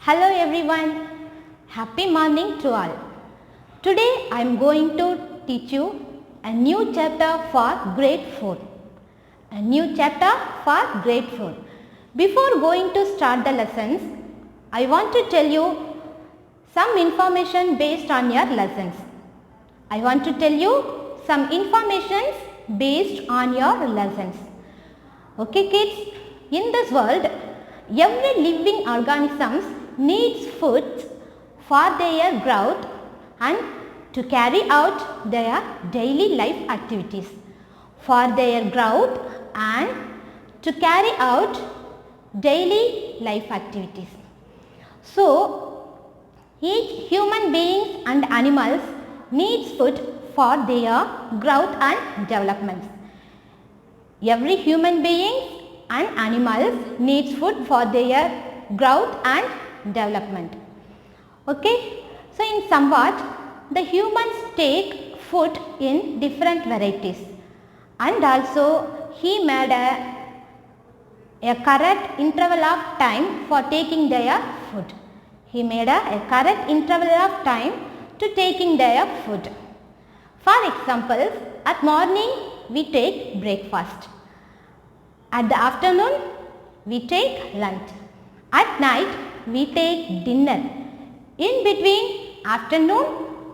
Hello everyone, happy morning to all. Today I am going to teach you a new chapter for grade 4. A new chapter for grade 4. Before going to start the lessons, I want to tell you some information based on your lessons. I want to tell you some information based on your lessons. Okay kids, in this world, every living organisms needs food for their growth and to carry out their daily life activities. For their growth and to carry out daily life activities. So, each human beings and animals needs food for their growth and development. Every human being and animals needs food for their growth and development. Okay. So, in somewhat the humans take food in different varieties and also he made a correct interval of time for taking their food. He made a correct interval of time to taking their food. For example, at morning we take breakfast. At the afternoon we take lunch. At night we take dinner. In between afternoon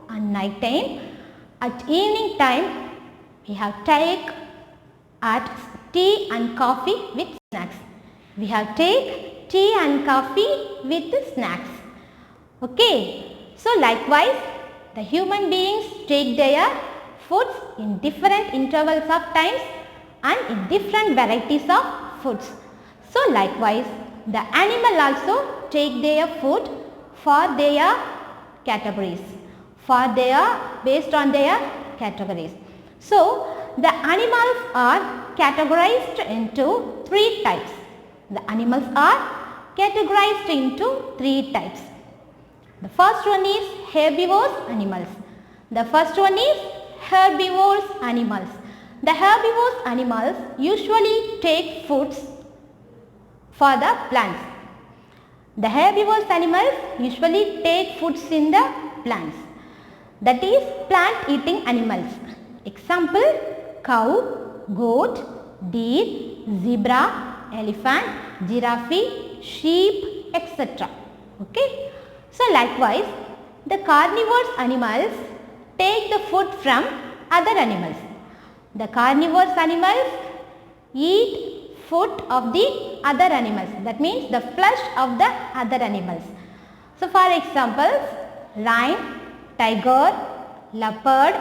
and night time, at evening time we have take at tea and coffee with snacks. We have take tea and coffee with snacks. Okay. So likewise the human beings take their foods in different intervals of times and in different varieties of foods. So likewise the animal also take their food for their categories, based on their categories. So the animals are categorized into three types. The animals are categorized into three types. The first one is herbivorous animals. The first one is herbivorous animals. The herbivorous animals usually take foods for the plants. The herbivorous animals usually take foods in the plants. That is plant eating animals. Example, cow, goat, deer, zebra, elephant, giraffe, sheep, etc. Okay. So likewise, the carnivorous animals take the food from other animals. The carnivorous animals eat food of the other animals. That means the flesh of the other animals. So for examples, lion, tiger, leopard,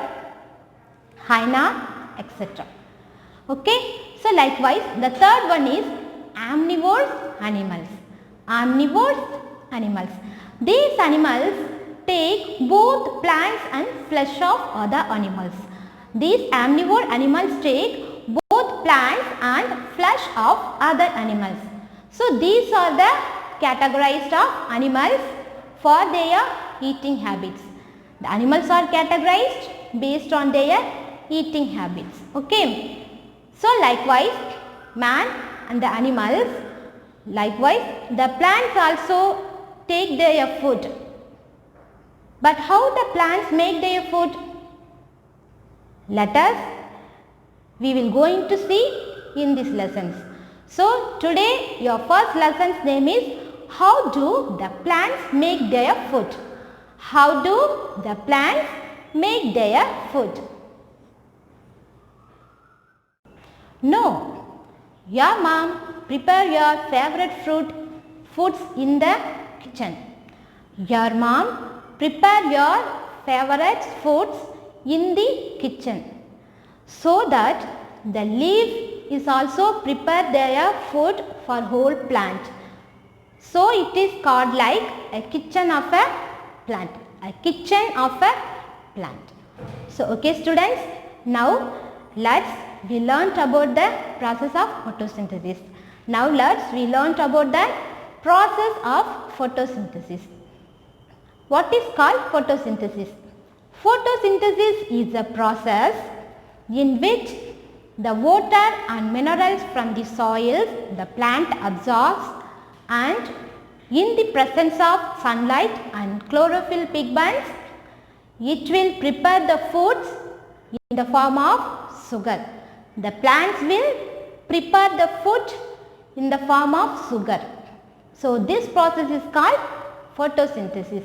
hyena, etc. Okay. So likewise, the third one is omnivorous animals. Omnivorous animals. These animals take both plants and flesh of other animals. These omnivore animals take both plants and flesh of other animals. So these are the categorized of animals for their eating habits. The animals are categorized based on their eating habits. Okay. So likewise, man and the animals, likewise the plants also take their food. But how the plants make their food? We will going to see in these lessons. So today your first lesson's name is how do the plants make their food? How do the plants make their food? No, your mom prepare your favorite foods in the kitchen. Your mom prepare your favorite foods in the kitchen, so that the leaf is also prepare their food for whole plant. So it is called like a kitchen of a plant. A kitchen of a plant. So okay students, now we learnt about the process of photosynthesis. Now we learnt about the process of photosynthesis. What is called photosynthesis? Photosynthesis is a process in which the water and minerals from the soil the plant absorbs and In the presence of sunlight and chlorophyll pigments, it will prepare the foods in the form of sugar. The plants will prepare the food in the form of sugar. So, this process is called photosynthesis.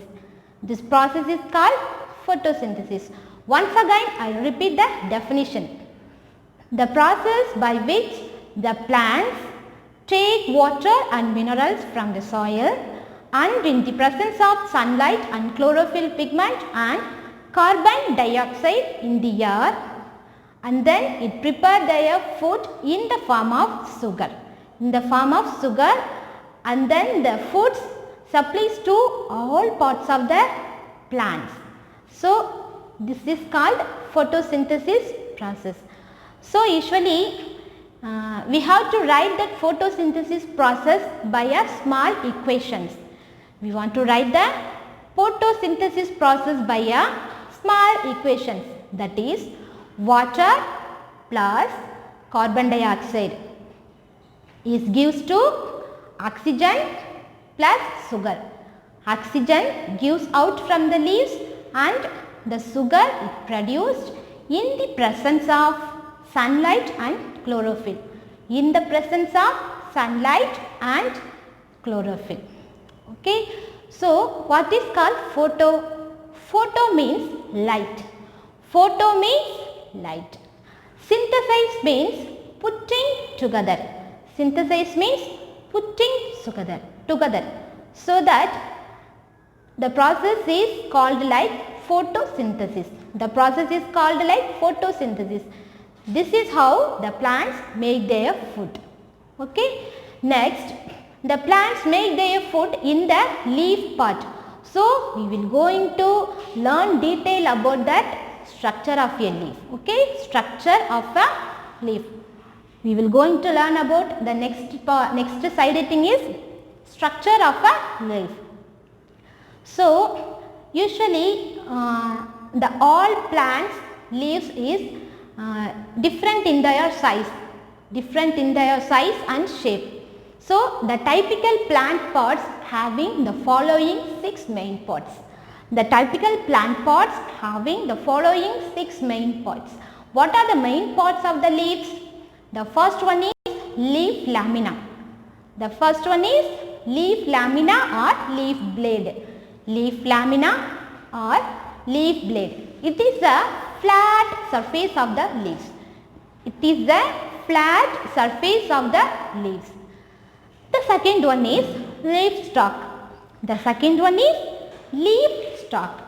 This process is called photosynthesis. Once again, I will repeat the definition. The process by which the plants take water and minerals from the soil, and in the presence of sunlight and chlorophyll pigment and carbon dioxide in the air, and then it prepare their food in the form of sugar. In the form of sugar, and then the foods supplies to all parts of the plants. So, this is called photosynthesis process. So, usually we have to write that photosynthesis process by a small equations. We want to write the photosynthesis process by a small equations, that is water plus carbon dioxide is gives to oxygen plus sugar. Oxygen gives out from the leaves and the sugar is produced in the presence of sunlight and chlorophyll. In the presence of sunlight and chlorophyll. Okay. So, what is called photo? Photo means light. Photo means light. Synthesize means putting together. Synthesize means putting together. So that the process is called like photosynthesis. The process is called like photosynthesis. This is how the plants make their food. Okay. Next, the plants make their food in the leaf part. So, we will going to learn detail about that structure of a leaf. Okay. Structure of a leaf. We will going to learn about the next side heading is structure of a leaf. So, usually the all plants leaves is different in their size and shape. So, the typical plant pods having the following 6 main pods. The typical plant pods having the following 6 main pods. What are the main pods of the leaves? The first one is leaf lamina. The first one is leaf lamina or leaf blade. Leaf lamina or leaf blade. It is a flat surface of the leaves. It is the flat surface of the leaves. The second one is leaf stalk. The second one is leaf stalk.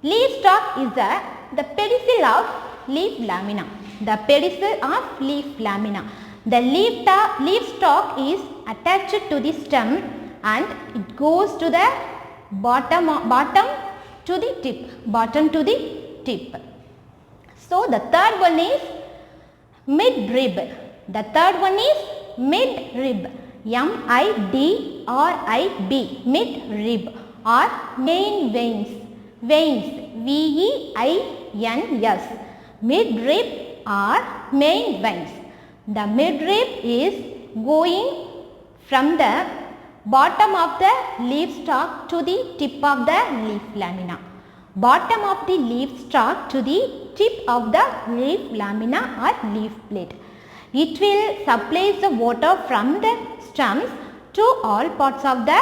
Leaf stalk is the pedicel of leaf lamina. The pedicel of leaf lamina. The leaf stalk is attached to the stem and it goes to the bottom to the tip. So, the third one is midrib. The third one is midrib. MIDRIB. Midrib or main veins. VEINS. Midrib or main veins. The midrib is going from the bottom of the leaf stalk to the tip of the leaf lamina. Bottom of the leaf stalk to the tip of the leaf lamina or leaf blade. It will supply the water from the stems to all parts of the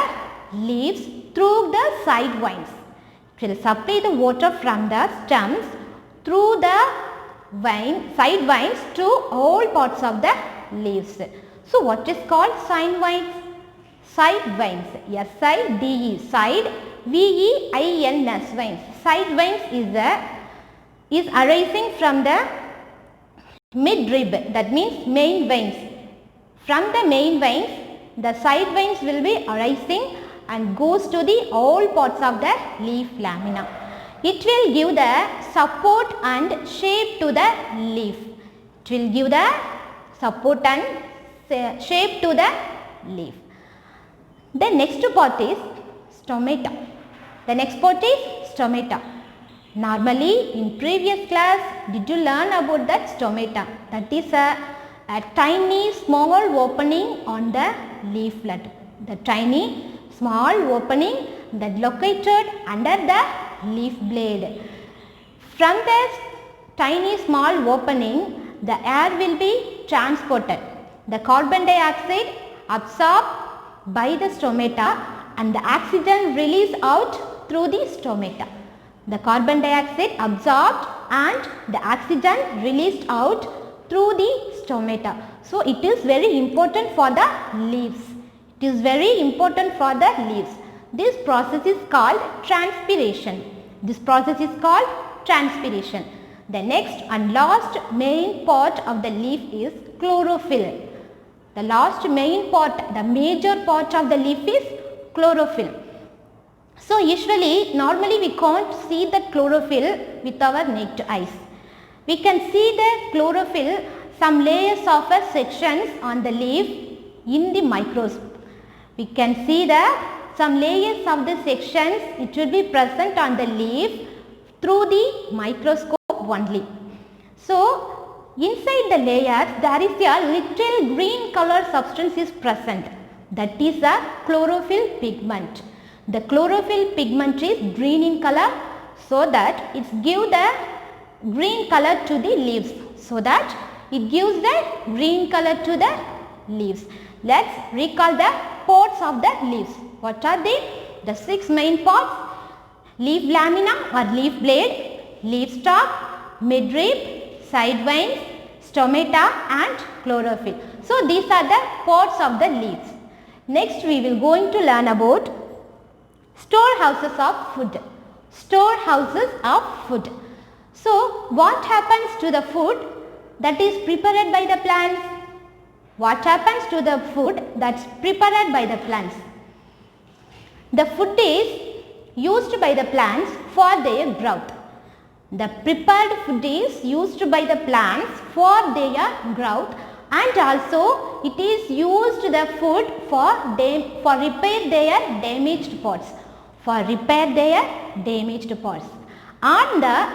leaves through the side vines. It will supply the water from the stems through the side vines to all parts of the leaves. So, what is called side vines? Side vines. SIDE. Side. VEINS. Vines. Side vines is arising from the midrib. That means main veins. From the main veins, the side veins will be arising and goes to the all parts of the leaf lamina. It will give the support and shape to the leaf. It will give the support and shape to the leaf. The next part is stomata. The next part is stomata. Normally in previous class did you learn about that stomata? That is a tiny small opening on the leaflet. The tiny small opening that located under the leaf blade. From this tiny small opening, the air will be transported. The carbon dioxide absorbed by the stomata and the oxygen released out through the stomata. The carbon dioxide absorbed and the oxygen released out through the stomata. So, it is very important for the leaves. It is very important for the leaves. This process is called transpiration. This process is called transpiration. The next and last main part of the leaf is chlorophyll. The last main part, the major part of the leaf is chlorophyll. So, normally we can't see the chlorophyll with our naked eyes. We can see the chlorophyll, some layers of sections on the leaf in the microscope. We can see that some layers of the sections, it will be present on the leaf through the microscope only. So, inside the layers there is a little green color substance is present, that is a chlorophyll pigment. The chlorophyll pigment is green in color, so that it gives the green color to the leaves, so that it gives the green color to the leaves. Let's recall the parts of the leaves. What are they? The 6 main parts: leaf lamina or leaf blade, leaf stalk, midrib, side veins, stomata and chlorophyll. So, these are the parts of the leaves. Next we will going to learn about storehouses of food. Storehouses of food. So, what happens to the food that is prepared by the plants? What happens to the food that is prepared by the plants? The food is used by the plants for their growth. The prepared food is used by the plants for their growth, and also it is used the food for repair their damaged parts. And the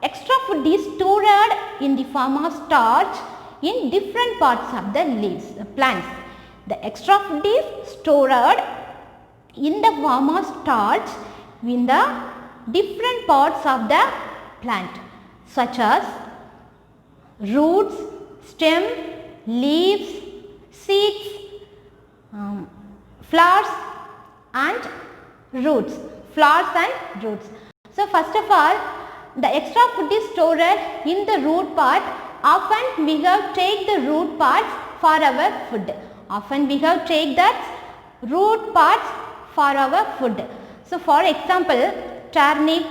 extra food is stored in the form of starch in different parts of the leaves, the plants. The extra food is stored in the form of starch in the different parts of the plant, such as roots, stem, leaves, seeds, flowers and roots. So, first of all, the extra food is stored in the root part. Often we have take the root parts for our food. Root parts for our food. So, for example, turnip,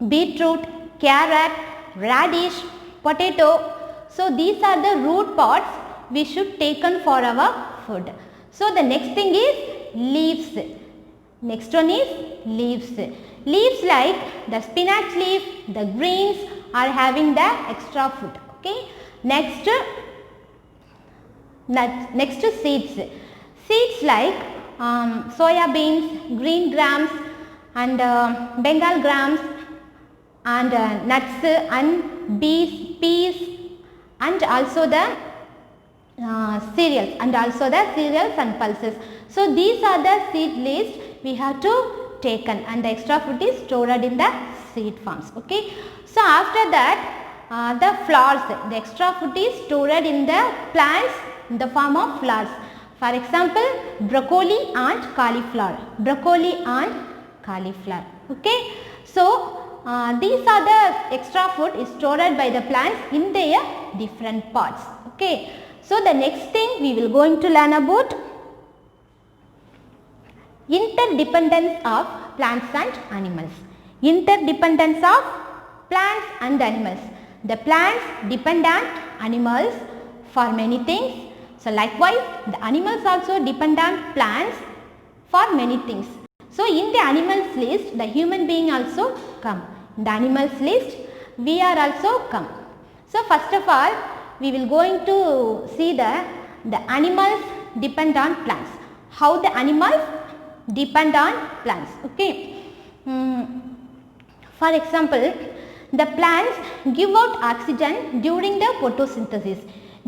beetroot, carrot, radish, potato. So, these are the root parts we should taken for our food. So, the next thing is leaves. Next one is leaves. Leaves like the spinach leaf, the greens are having the extra food. Okay. Next seeds. Seeds like soya beans, green grams and Bengal grams and nuts and peas and also the cereals and pulses. So, these are the seed list we have to taken, and the extra food is stored in the seed forms. Okay. So, after that the flowers, the extra food is stored in the plants in the form of flowers. For example, broccoli and cauliflower. Okay. So, these are the extra food is stored by the plants in their different parts. Okay. So, the next thing we will going to learn about interdependence of plants and animals. Interdependence of plants and animals. The plants depend on animals for many things. So, likewise, the animals also depend on plants for many things. So, in the animals list, the human being also come. In the animals list, we are also come. So, first of all, we will going to see the animals depend on plants. How the animals depend on plants. Okay. For example, the plants give out oxygen during the photosynthesis.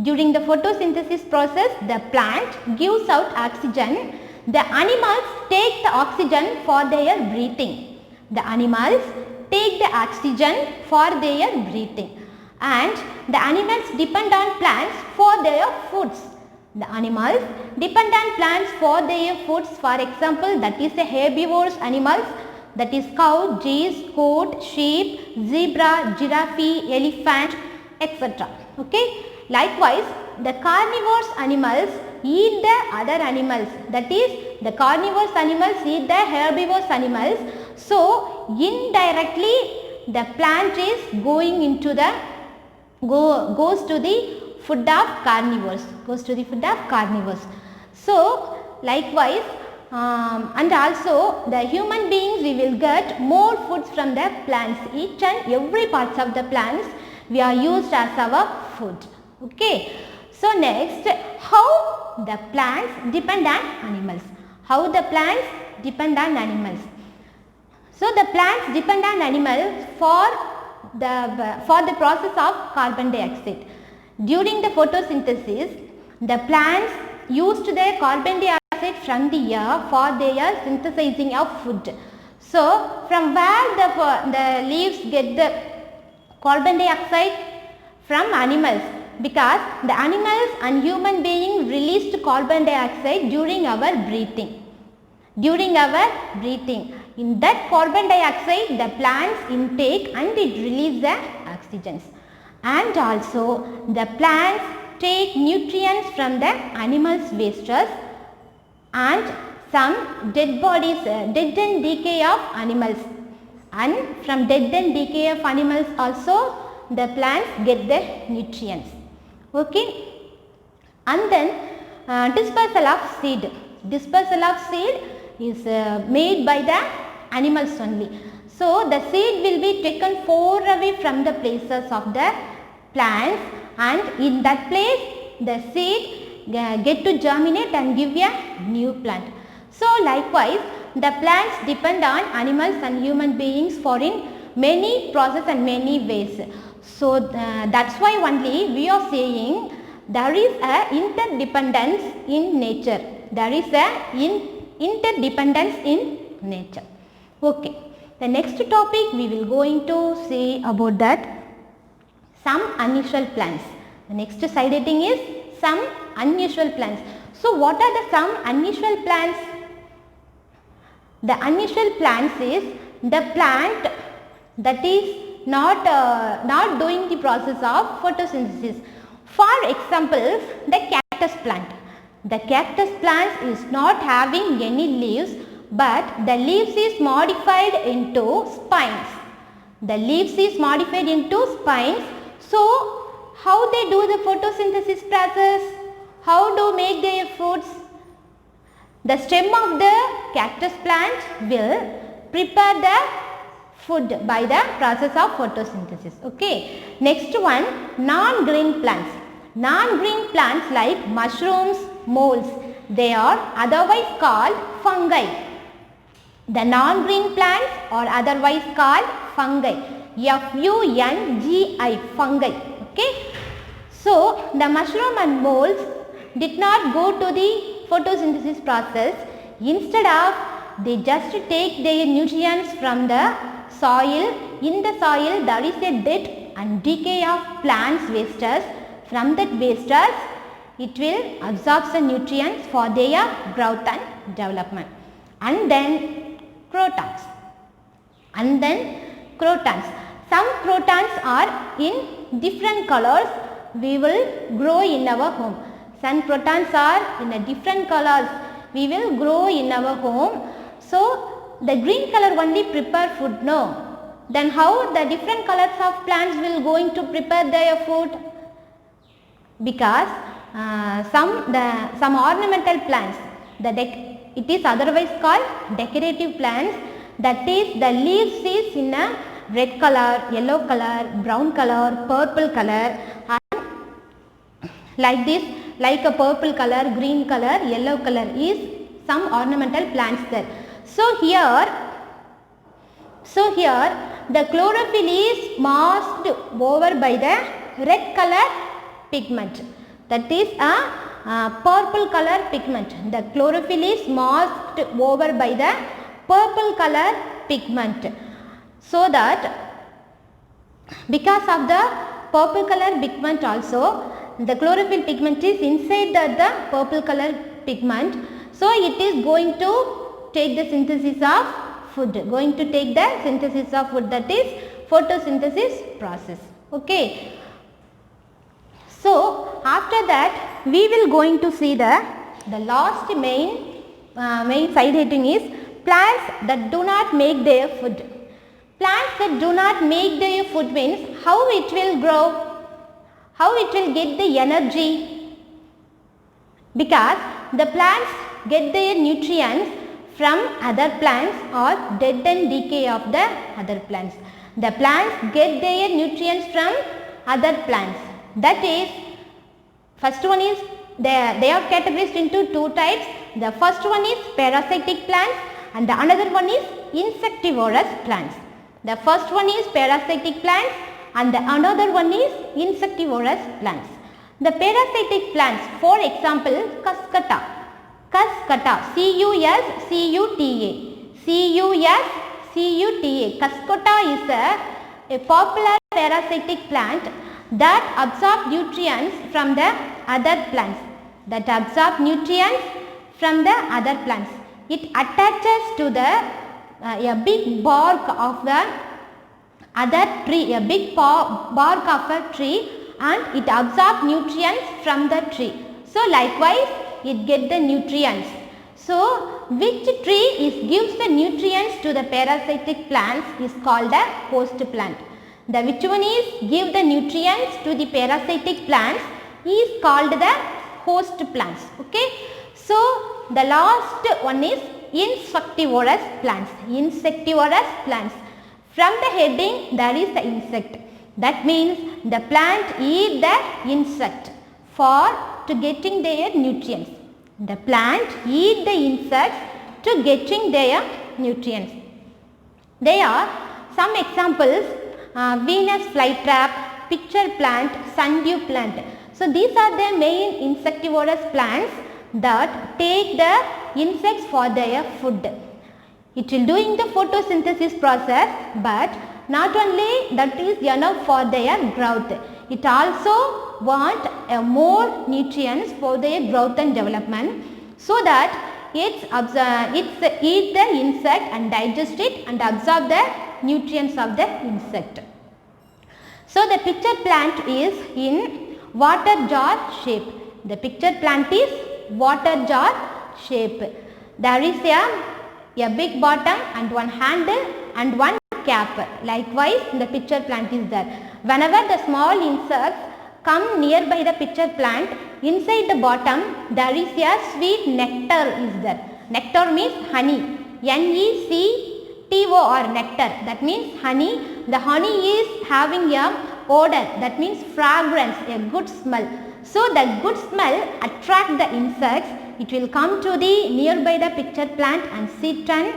During the photosynthesis process, the plant gives out oxygen. The animals take the oxygen for their breathing. The animals take the oxygen for their breathing. And the animals depend on plants for their foods. The animals depend on plants for their foods. For example, that is the herbivorous animals, that is cow, geese, goat, sheep, zebra, giraffe, elephant, etc. Okay. Likewise, the carnivorous animals eat the other animals, that is the carnivorous animals eat the herbivorous animals. So indirectly the plant is going into the goes to the food of carnivores, So likewise, and also the human beings, we will get more foods from the plants. Each and every parts of the plants we are used as our food. Okay. So next, how the plants depend on animals. How the plants depend on animals. So the plants depend on animals for the process of carbon dioxide. During the photosynthesis, the plants used the carbon dioxide from the air for their synthesizing of food. So from where the leaves get the carbon dioxide? From animals, because the animals and human beings released carbon dioxide during our breathing. In that carbon dioxide the plants intake and it release the oxygens. And also the plants take nutrients from the animals' wastes and some dead bodies, death and decay of animals, and from death and decay of animals also the plants get the nutrients. Okay. And then dispersal of seed. Dispersal of seed is made by the animals only. So the seed will be taken far away from the places of the plants, and in that place the seed get to germinate and give a new plant. So likewise, the plants depend on animals and human beings for in many processes and many ways. So that's why only we are saying there is a interdependence in nature. Interdependence in nature. Okay. The next topic we will going to say about that some unusual plants. The next side heading is some unusual plants. So what are the some unusual plants? The unusual plants is the plant that is not doing the process of photosynthesis. For example, the cactus plant. The cactus plant is not having any leaves, but the leaves is modified into spines. The leaves is modified into spines. So how they do the photosynthesis process? How do make their foods? The stem of the cactus plant will prepare the food by the process of photosynthesis. Okay. Next one, non-green plants. Non-green plants like mushrooms, molds, they are otherwise called fungi. The non-green plants are otherwise called fungi. F-U-N-G-I, fungi. Okay. So the mushroom and molds did not go to the photosynthesis process. Instead of, they just take their nutrients from the soil. In the soil there is a death and decay of plants wastes. From that wastes it will absorb the nutrients for their growth and development. And then crotons. Some crotons are in different colors. We will grow in our home. Some crotons are in a different colors. We will grow in our home. So the green color only prepare food, no. Then how the different colors of plants will going to prepare their food? Because some ornamental plants, it is otherwise called decorative plants, that is the leaves is in a red color, yellow color, brown color, purple color, and like this, like a purple color, green color, yellow color is some ornamental plants there. So here the chlorophyll is masked over by the red color pigment. That is a purple color pigment. The chlorophyll is masked over by the purple color pigment. So that because of the purple color pigment also, the chlorophyll pigment is inside the purple color pigment. So it is going to take the synthesis of food, that is photosynthesis process. Okay. So after that we will going to see the last main side heading is plants that do not make their food. Plants that do not make their food means how it will grow, how it will get the energy, because the plants get their nutrients from other plants or dead and decay of the other plants. The plants get their nutrients from other plants. That is, first one is they are categorized into two types. The first one is parasitic plants and the another one is insectivorous plants. The first one is parasitic plants and the another one is insectivorous plants. The parasitic plants, for example, Cuscuta, C-U-S-C-U-T-A, Cuscuta is a popular parasitic plant that absorb nutrients from the other plants, It attaches to the a big bark of the other tree, bark of a tree, and it absorbs nutrients from the tree. So likewise it gets the nutrients. So which tree gives the nutrients to the parasitic plants is called a host plant. The which one is give the nutrients to the parasitic plants is called the host plants. Okay. So the last one is insectivorous plants. From the heading there is the insect. That means the plant eat the insect to getting their nutrients. The plant eat the insects to getting their nutrients. There are some examples: Venus flytrap, pitcher plant, sundew plant. So these are the main insectivorous plants that take the insects for their food. It will doing the photosynthesis process, but not only that is enough for their growth. It also want more nutrients for their growth and development, so that it eat the insect and digest it and absorb the nutrients of the insect. So the pitcher plant is in water jar shape. The pitcher plant is water jar shape. There is a big bottom and one handle and one cap. Likewise the pitcher plant is there. Whenever the small insects come nearby the pitcher plant, inside the bottom there is a sweet nectar is there. Nectar means honey. N-E-C-T-O-R, nectar. That means honey. The honey is having a odor, that means fragrance, a good smell. So the good smell attract the insects. It will come to the nearby the pitcher plant and sit and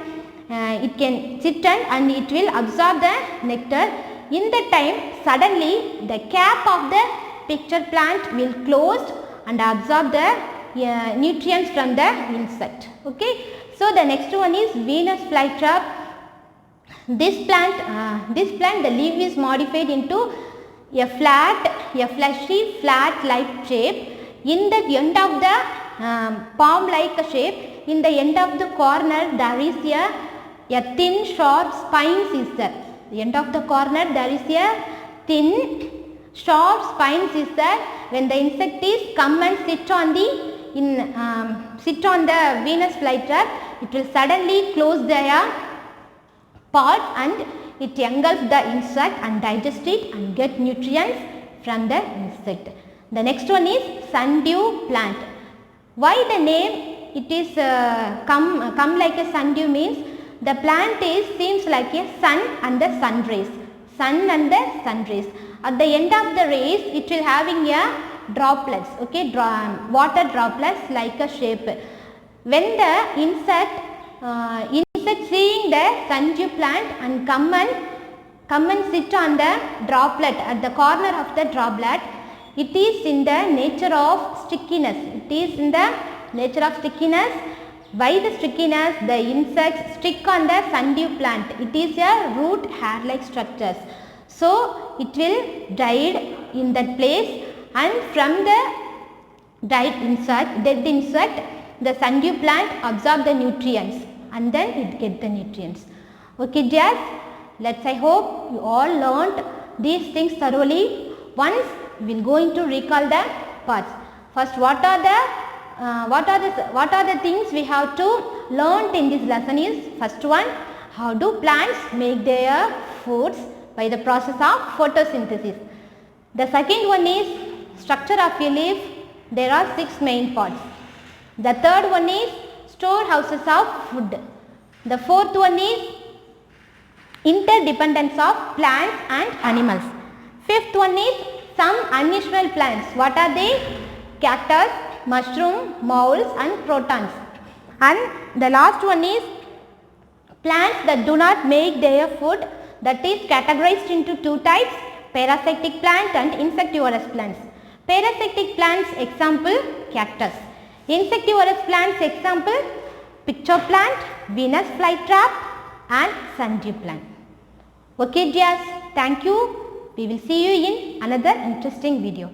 it can sit and it will absorb the nectar. In that time suddenly the cap of the pitcher plant will close and absorb the nutrients from the insect. Okay. So the next one is Venus flytrap. This plant the leaf is modified into a fleshy flat like shape. In the end of the palm like shape, in the end of the corner there is a thin sharp spines is there. The end of the corner there is a thin sharp spines is there. When the insect is come and sit on the Venus flytrap, it will suddenly close their part and it engulfs the insect and digest it and get nutrients from the insect. The next one is sundew plant. Why the name it is come like a sundew means the plant seems like a sun and the sun rays. At the end of the rays it will having a droplets, okay, water droplets like a shape. When the insect seeing the sundew plant and come and sit on the droplet at the corner of the droplet, it is in the nature of stickiness. It It is in the nature of stickiness. By the stickiness, the insects stick on the sundew plant. It is a root hair-like structures. So it will died in that place, and from the dead insect, the sundew plant absorb the nutrients and then it get the nutrients. Okay dears, I hope you all learnt these things thoroughly. Once we will going to recall the parts. First, what are the things we have to learn in this lesson is, first one, how do plants make their foods by the process of photosynthesis. The second one is structure of a leaf. There are 6 main parts. The third one is storehouses of food. The fourth one is interdependence of plants and animals. Fifth one is some unusual plants. What are they? Cactus, mushroom, molds and protons. And the last one is plants that do not make their food, that is categorized into 2 types, parasitic plant and insectivorous plants. Parasitic plants example cactus. Insectivorous plants example picture plant, Venus flytrap and sundew plant. Okay dears, thank you. We will see you in another interesting video.